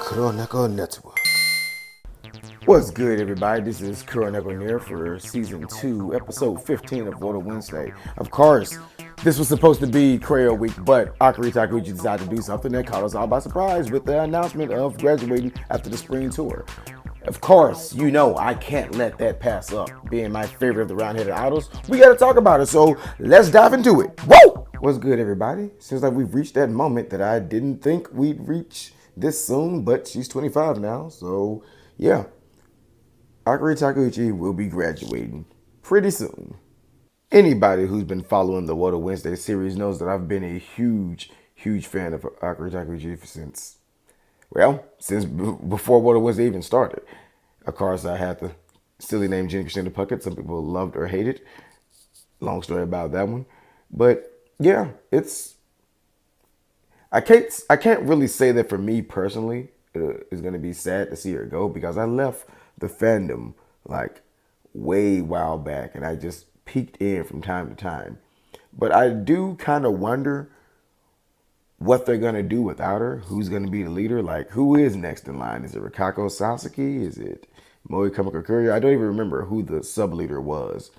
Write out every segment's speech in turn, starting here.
Chronicle Network. What's good, everybody? This is Chronicle here for Season 2, Episode 15 of WOTA Wednesday. Of course, this was supposed to be Creo Week, but Akari Takeuchi decided to do something that caught us all by surprise with the announcement of graduating after the spring tour. Of course, you know I can't let that pass up. Being my favorite of the round-headed idols, we gotta talk about it, so let's dive into it. Whoa! What's good, everybody? Seems like we've reached that moment that I didn't think we'd reach this soon, but she's 25 now, so yeah. Akari Takeuchi will be graduating pretty soon. Anybody who's been following the WOTA Wednesday series knows that I've been a huge fan of Akari Takeuchi since before WOTA Wednesday even started. Of course, I had the silly name Jenny Christina Puckett. Some people loved or hated. Long story about that one. But yeah, I can't really say that for me personally, it's gonna be sad to see her go because I left the fandom like way while back and I just peeked in from time to time. But I do kind of wonder what they're gonna do without her. Who's gonna be the leader? Like, who is next in line? Is it Rikako Sasaki? Is it Moe Kamakakuri? I don't even remember who the sub leader was.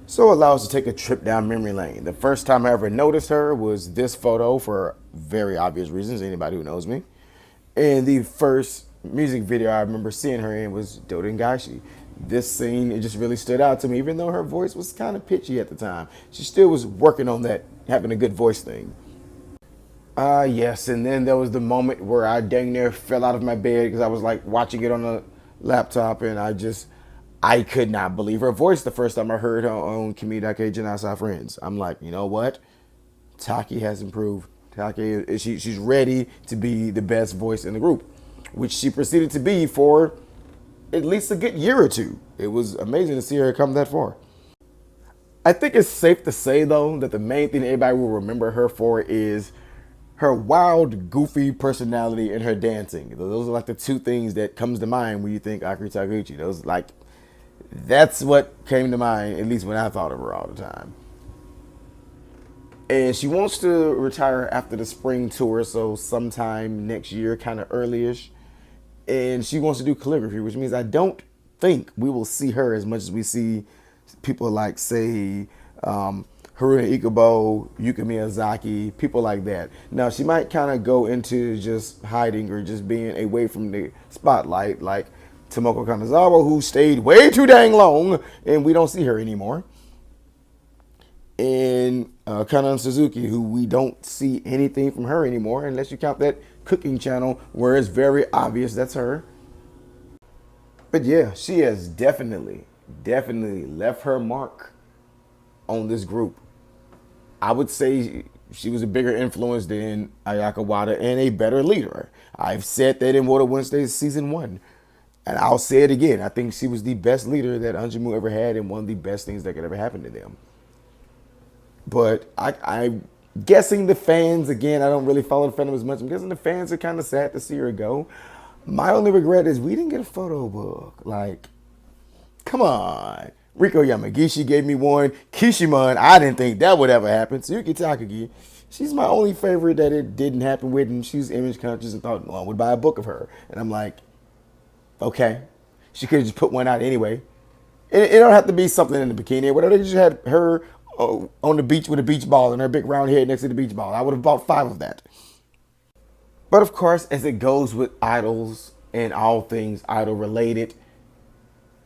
So allow us to take a trip down memory lane. The first time I ever noticed her was this photo for very obvious reasons, anybody who knows me. And the first music video I remember seeing her in was Dodengaishi. This scene, it just really stood out to me, even though her voice was kind of pitchy at the time. She still was working on that, having a good voice thing. Yes, and then there was the moment where I dang near fell out of my bed because I was like watching it on the laptop and I could not believe her voice the first time I heard her on Kimi Dake Janasa Friends. I'm like, you know what? Taki has improved. Taki, she's ready to be the best voice in the group, which she proceeded to be for at least a good year or two. It was amazing to see her come that far. I think it's safe to say, though, that the main thing everybody will remember her for is her wild, goofy personality and her dancing. Those are like the two things that comes to mind when you think Akari Takeuchi. That's what came to mind, at least when I thought of her all the time. And she wants to retire after the spring tour, so sometime next year, kind of early-ish. And she wants to do calligraphy, which means I don't think we will see her as much as we see people like, say, Haruno Ikubo, Yuka Miyazaki, people like that. Now, she might kind of go into just hiding or just being away from the spotlight, like Tomoko Kanazawa, who stayed way too dang long, and we don't see her anymore. And Kanan Suzuki, who we don't see anything from her anymore, unless you count that cooking channel where it's very obvious that's her. But yeah, she has definitely left her mark on this group. I would say she was a bigger influence than Ayaka Wada and a better leader. I've said that in WOTA Wednesday Season 1. And I'll say it again. I think she was the best leader that Angerme ever had and one of the best things that could ever happen to them. But I'm guessing the fans, again, I don't really follow the fandom as much. I'm guessing the fans are kind of sad to see her go. My only regret is we didn't get a photo book. Like, come on. Riko Yamagishi gave me one. Kishimon, I didn't think that would ever happen. Tsuyuki Takagi, she's my only favorite that it didn't happen with, and she's image conscious and thought, well, I would buy a book of her. And I'm like, okay. She could have just put one out anyway. It don't have to be something in the bikini or whatever. They just had her on the beach with a beach ball and her big round head next to the beach ball. I would have bought 5 of that. But of course, as it goes with idols and all things idol related,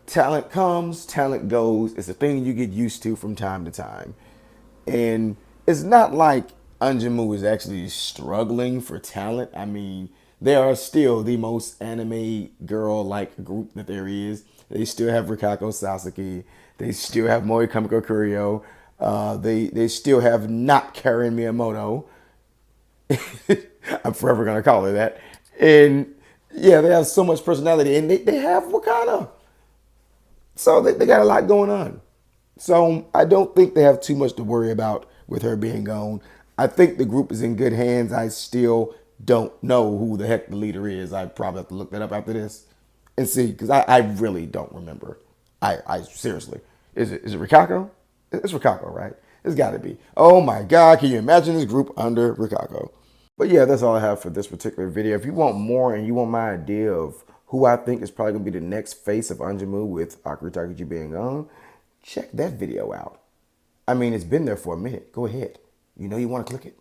talent comes, talent goes. It's a thing you get used to from time to time. And it's not like Angerme is actually struggling for talent. I mean, they are still the most anime girl-like group that there is. They still have Rikako Sasaki. They still have Moe Kamiko Kurio. They still have not Karen Miyamoto. I'm forever going to call her that. And yeah, they have so much personality. And they have Wakanda. So they got a lot going on. So I don't think they have too much to worry about with her being gone. I think the group is in good hands. I still don't know who the heck the leader is. I probably have to look that up after this and see, because I really don't remember. I seriously. Is it Rikako? It's Rikako, right? It's got to be. Oh my God, can you imagine this group under Rikako? But yeah, that's all I have for this particular video. If you want more and you want my idea of who I think is probably going to be the next face of Angerme with Akari Takeuchi being gone, check that video out. I mean, it's been there for a minute. Go ahead. You know you want to click it.